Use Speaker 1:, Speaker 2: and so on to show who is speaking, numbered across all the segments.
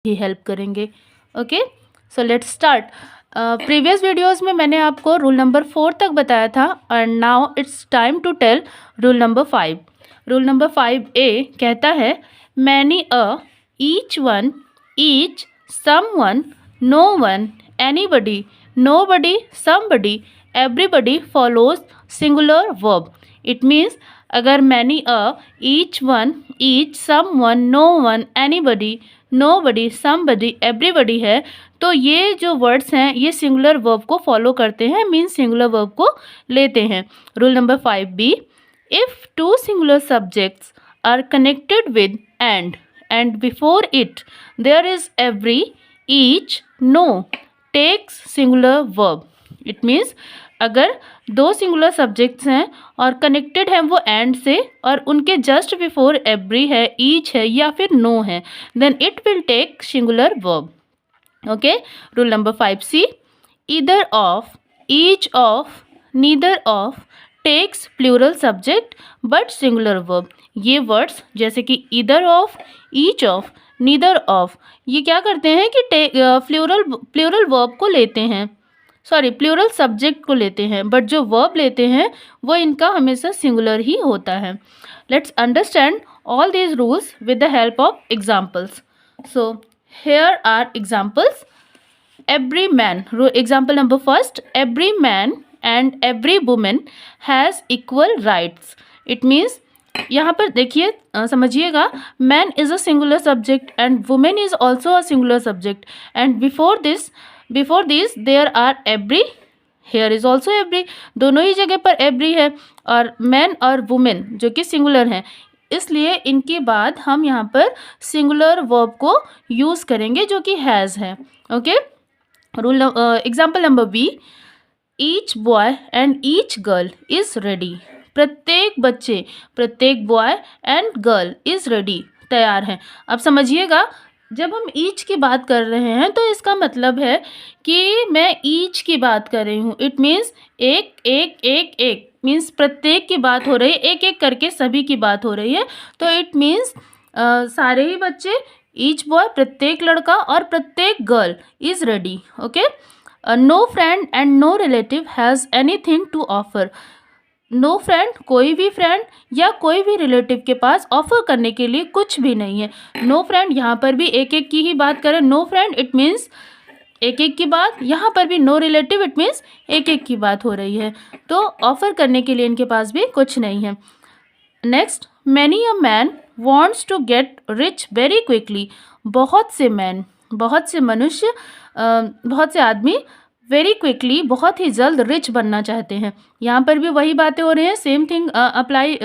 Speaker 1: ही help करेंगे। Okay, so let's start. Previous videos में मैंने आपको रूल नंबर 4 तक बताया था and now it's time to tell rule number 5। Rule number 5A कहता है many a, each one, each, someone, no one, anybody, nobody, somebody, everybody follows singular verb. It means अगर many a, each one, each, someone, no one, anybody, nobody, somebody, everybody है तो ये जो words हैं ये singular verb को follow करते हैं, मीन्स सिंगुलर वर्ब को लेते हैं। Rule number 5B, if two singular subjects are connected with and before it there is every, each, no takes singular verb. It means अगर दो सिंगुलर सब्जेक्ट्स हैं और कनेक्टेड हैं वो एंड से और उनके जस्ट बिफोर एवरी है, ईच है या फिर नो है, then it will take singular verb. Okay, rule number 5C, either of, each of, neither of takes plural subject but singular verb. ये वर्ड्स जैसे कि either of, each of, neither of ये क्या करते हैं कि प्लूरल वर्ब को लेते हैं, सॉरी प्लूरल सब्जेक्ट को लेते हैं, बट जो वर्ब लेते हैं वो इनका हमेशा सिंगुलर ही होता है। Let's understand all these rules with the help of examples. So here are examples. Every man, example number first, every man and every women has equal rights. It means यहाँ पर देखिए, समझिएगा, man is a singular subject and women is also a singular subject and before this there are every, here is also every, दोनों ही जगह पर every है और मैन और वुमेन जो कि सिंगुलर हैं, इसलिए इनके बाद हम यहाँ पर सिंगुलर वर्ब को यूज़ करेंगे जो कि हैज़ है। Okay, rule example number B, each boy and each girl is ready. प्रत्येक बच्चे, प्रत्येक boy and girl is ready, तैयार हैं। अब समझिएगा, जब हम ईच की बात कर रहे हैं तो इसका मतलब है कि मैं ईच की बात कर रही हूँ। इट मीन्स एक एक एक एक मीन्स प्रत्येक की बात हो रही है, एक एक करके सभी की बात हो रही है। तो इट मीन्स सारे ही बच्चे, ईच बॉय प्रत्येक लड़का और प्रत्येक girl is ready. Okay, no friend and no relative has anything to offer. No friend, कोई भी फ्रेंड या कोई भी रिलेटिव के पास ऑफर करने के लिए कुछ भी नहीं है। नो फ्रेंड, यहाँ पर भी एक एक की ही बात करें, नो फ्रेंड इट मीन्स एक एक की बात, यहाँ पर भी नो रिलेटिव इट मीन्स एक एक की बात हो रही है, तो ऑफर करने के लिए इनके पास भी कुछ नहीं है। Next, many a man wants to get rich very quickly. बहुत से मैन, बहुत से मनुष्य, बहुत से आदमी वेरी क्विकली, बहुत ही जल्द रिच बनना चाहते हैं। यहाँ पर भी वही बातें हो रही हैं, सेम थिंग अप्लाई,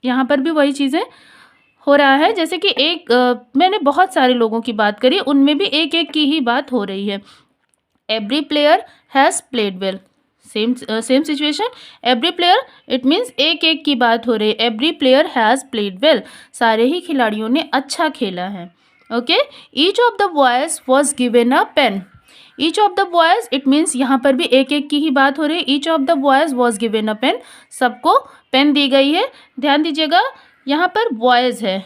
Speaker 1: यहाँ पर भी वही चीज़ें हो रहा है। जैसे कि मैंने बहुत सारे लोगों की बात करी, उनमें भी एक एक की ही बात हो रही है। Every player has played well, same situation, every player it means एक एक की बात हो रही है। Every player has played well, सारे ही खिलाड़ियों ने अच्छा खेला है। Okay, each of the boys was given a pen. Each of the boys it means यहाँ पर भी एक एक की ही बात हो रही है। Each of the boys was given a pen, सबको पेन दी गई है। ध्यान दीजिएगा, यहाँ पर बॉयज़ है,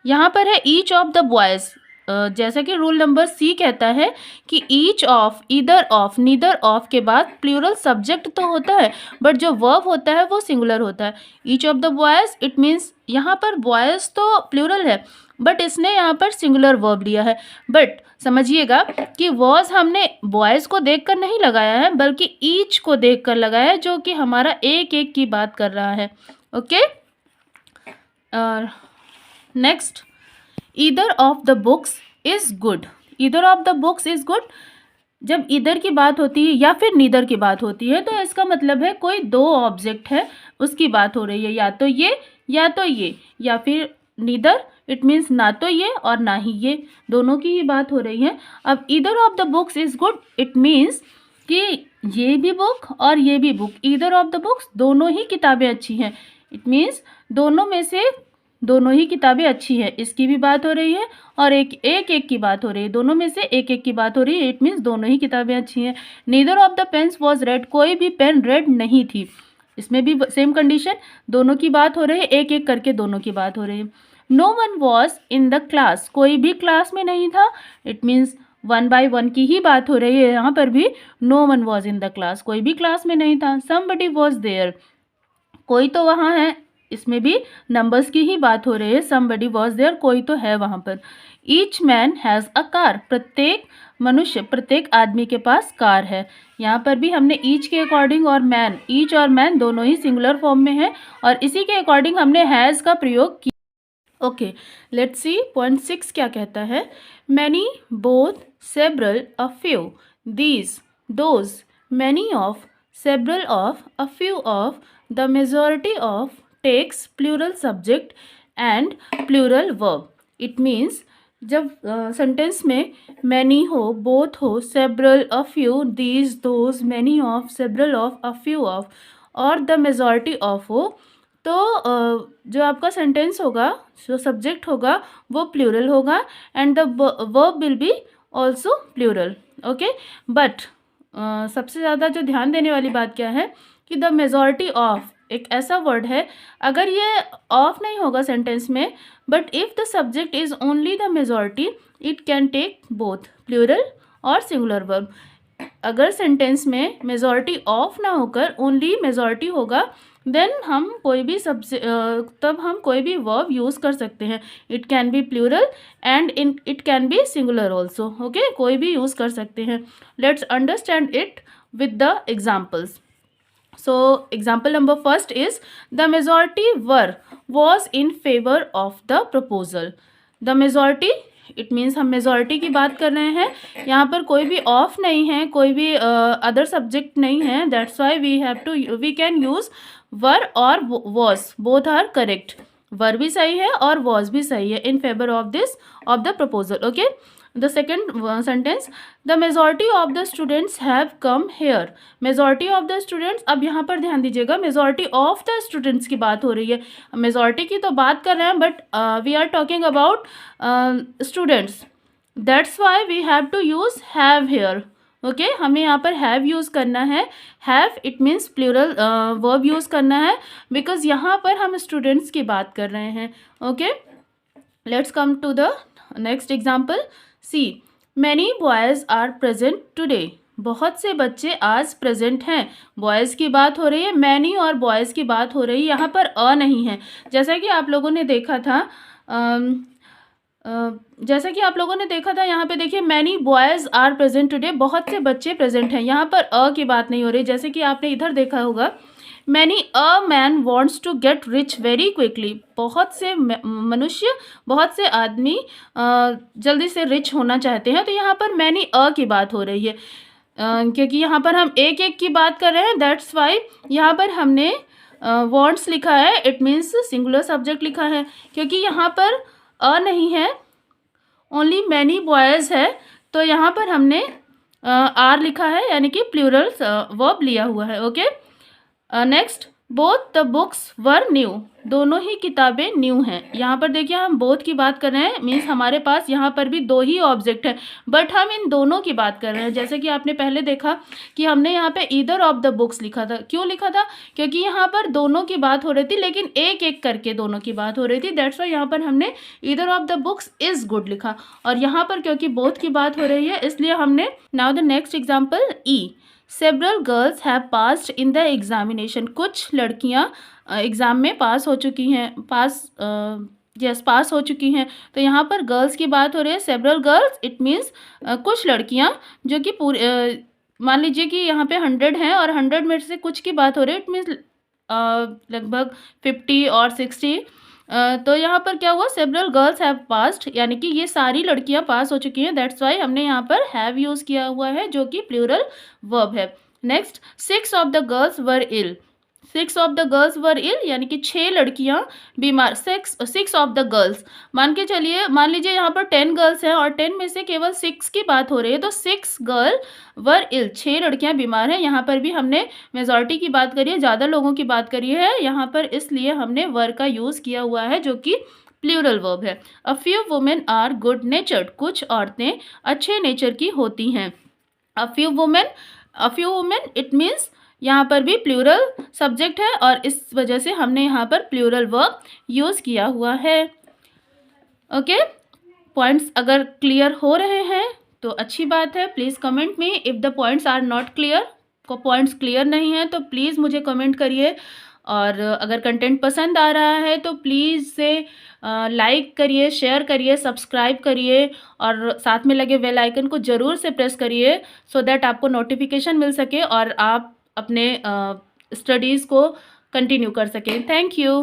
Speaker 1: यहाँ पर है ईच ऑफ द बॉयज़। जैसा कि रूल नंबर सी कहता है कि each of, either of, neither of के बाद प्लूरल सब्जेक्ट तो होता है बट जो वर्ब होता है वो सिंगुलर होता है। Each of the boys it means यहाँ पर बॉयज़ तो प्लूरल है बट इसने यहाँ पर सिंगुलर वर्ब लिया है। बट समझिएगा कि वॉज हमने बॉयज़ को देखकर नहीं लगाया है बल्कि ईच को देखकर लगाया है, जो कि हमारा एक एक की बात कर रहा है। Okay, next, either of the books is good. Either of the books is good, जब ईदर की बात होती है या फिर नीदर की बात होती है तो इसका मतलब है कोई दो ऑब्जेक्ट है उसकी बात हो रही है, या तो ये या तो ये, या फिर नीदर इट मीन्स ना तो ये और ना ही ये, दोनों की ही बात हो रही है। अब either of the books is good it means कि ये भी बुक और ये भी book, either of the books दोनों ही किताबें अच्छी हैं। इट मीन्स दोनों में से दोनों ही किताबें अच्छी है, इसकी भी बात हो रही है और एक एक की बात हो रही है, दोनों में से एक एक की बात हो रही है। इट मीन्स दोनों ही किताबें अच्छी हैं। Neither of the pens was red, कोई भी पेन रेड नहीं थी, इसमें भी सेम कंडीशन, दोनों की बात हो रही है, एक एक करके दोनों की बात हो रही है। No one was in the class, कोई भी क्लास में नहीं था। इट मीन्स 1 by 1 की ही बात हो रही है यहाँ पर भी। No one was in the class, कोई भी क्लास में नहीं था। समबडी वॉज देयर, कोई तो वहाँ है, इसमें भी नंबर्स की ही बात हो रही है। समबडी वॉज देयर, कोई तो है वहाँ पर। Each man has a car, प्रत्येक मनुष्य, प्रत्येक आदमी के पास कार है। यहाँ पर भी हमने ईच के अकॉर्डिंग और मैन, ईच और मैन दोनों ही सिंगुलर फॉर्म में है और इसी के अकॉर्डिंग हमने हैज़ का प्रयोग किया। ओके, लेट्स सी पॉइंट 6 क्या कहता है। Many, both, several, a few, these, those, many of, several of, a few of, the majority of, takes plural subject and plural verb. It means जब sentence में many हो, both हो, several, a few, these, those, many of, several of, a few of और the majority of हो, तो जो आपका sentence होगा, जो सब्जेक्ट होगा वो प्लूरल होगा and the verb will be also plural. Okay, but सबसे ज़्यादा जो ध्यान देने वाली बात क्या है कि द मेजॉरिटी ऑफ एक ऐसा वर्ड है, अगर ये ऑफ नहीं होगा सेंटेंस में, but if the subject is only the majority, it can take both plural और सिंगुलर वर्ब। अगर सेंटेंस में मेजॉरिटी ऑफ ना होकर ओनली मेजॉरिटी होगा, देन हम कोई भी तब हम कोई भी वर्ब यूज़ कर सकते हैं। It can be plural and it can be singular also. Okay, कोई भी यूज़ कर सकते हैं। Let's understand it with the examples. So example number first is the majority was in favor of the proposal. The majority, it means हम majority की बात कर रहे हैं, यहाँ पर कोई भी off नहीं है, कोई भी other subject नहीं है, that's why we can use were और was, both are correct. were भी सही है और was भी सही है, in favor of the proposal. Okay, the second sentence, the majority of the students have come here. majority of the students, अब यहाँ पर ध्यान दीजिएगा, majority of the students की बात हो रही है। majority की तो बात कर रहे हैं, but we are talking about students, that's why we have to use have here. Okay, हमें यहाँ पर हैव यूज़ करना है। Have it means plural verb use करना है, बिकॉज यहाँ पर हम स्टूडेंट्स की बात कर रहे हैं। Okay, let's come to the next example. See, many boys are present today, बहुत से बच्चे आज प्रेजेंट हैं। बॉयज़ की बात हो रही है, मैनी और बॉयज़ की बात हो रही है, यहाँ पर अ नहीं है। जैसा कि आप लोगों ने देखा था यहाँ पे देखिए, many boys are present today, बहुत से बच्चे प्रेजेंट हैं। यहाँ पर अ की बात नहीं हो रही। जैसे कि आपने इधर देखा होगा, many a man wants to get rich very quickly, बहुत से मनुष्य, बहुत से आदमी जल्दी से रिच होना चाहते हैं। तो यहाँ पर मैनी अ की बात हो रही है, क्योंकि यहाँ पर हम एक एक की बात कर रहे हैं, दैट्स वाई यहाँ पर हमने वॉन्ट्स लिखा है, इट मीन्स सिंगुलर सब्जेक्ट लिखा है। क्योंकि यहाँ पर अ नहीं है, ओनली मैनी बॉयज़ है, तो यहाँ पर हमने आर लिखा है, यानी कि प्लूरल वर्ब लिया हुआ है। Okay, next, both the books were new, दोनों ही किताबें न्यू हैं। यहाँ पर देखिए, हम बोथ की बात कर रहे हैं, मीन्स हमारे पास यहाँ पर भी दो ही ऑब्जेक्ट हैं, बट हम इन दोनों की बात कर रहे हैं। जैसे कि आपने पहले देखा कि हमने यहाँ पे ईदर ऑफ द बुक्स लिखा था। क्यों लिखा था? क्योंकि यहाँ पर दोनों की बात हो रही थी, लेकिन एक एक करके दोनों की बात हो रही थी, दैट्स वाई यहाँ पर हमने either of the books is good लिखा। और यहाँ पर क्योंकि बोथ की बात हो रही है, इसलिए हमने। Now the next example, E, several girls have passed in the examination, कुछ लड़कियाँ एग्ज़ाम में पास हो चुकी हैं, पास हो चुकी हैं। तो यहाँ पर गर्ल्स की बात हो रही है, सेवरल गर्ल्स, इट मीन्स कुछ लड़कियाँ जो कि पूरे, मान लीजिए कि यहाँ पे 100 हैं और 100 में से कुछ की बात हो रही है, इट मीन्स लगभग 50 और 60। तो यहाँ पर क्या हुआ, सेवरल गर्ल्स हैव पास्ड, यानी कि ये सारी लड़कियाँ पास हो चुकी हैं, दैट्स वाई हमने यहाँ पर हैव यूज़ किया हुआ है, जो कि प्लूरल वर्ब है। Next, 6 of the girls were ill, 6 of the girls were ill, यानी कि 6 लड़कियाँ बीमार। 6 ऑफ द गर्ल्स, मान लीजिए यहाँ पर 10 गर्ल्स हैं और 10 में से केवल 6 की बात हो रही है, तो 6 गर्ल वर इल, 6 लड़कियाँ बीमार हैं। यहाँ पर भी हमने मेजॉरिटी की बात करी है, ज़्यादा लोगों की बात करी है यहाँ पर, इसलिए हमने वर का यूज़ किया हुआ है, जो कि प्लूरल वर्ब है। A few women are good natured, कुछ औरतें अच्छे नेचर की होती हैं। A few women it means यहाँ पर भी प्लूरल सब्जेक्ट है और इस वजह से हमने यहाँ पर प्लूरल वर्ब यूज़ किया हुआ है। ओके, पॉइंट्स अगर क्लियर हो रहे हैं तो अच्छी बात है, please comment me. If the points are not clear, को पॉइंट्स क्लियर नहीं है तो प्लीज़ मुझे कमेंट करिए। और अगर कंटेंट पसंद आ रहा है तो प्लीज़ से लाइक करिए, शेयर करिए, सब्सक्राइब करिए और साथ में लगे बेल आइकन को ज़रूर से प्रेस करिए, सो दैट आपको नोटिफिकेशन मिल सके और आप अपने स्टडीज़ को कंटिन्यू कर सकें। Thank you.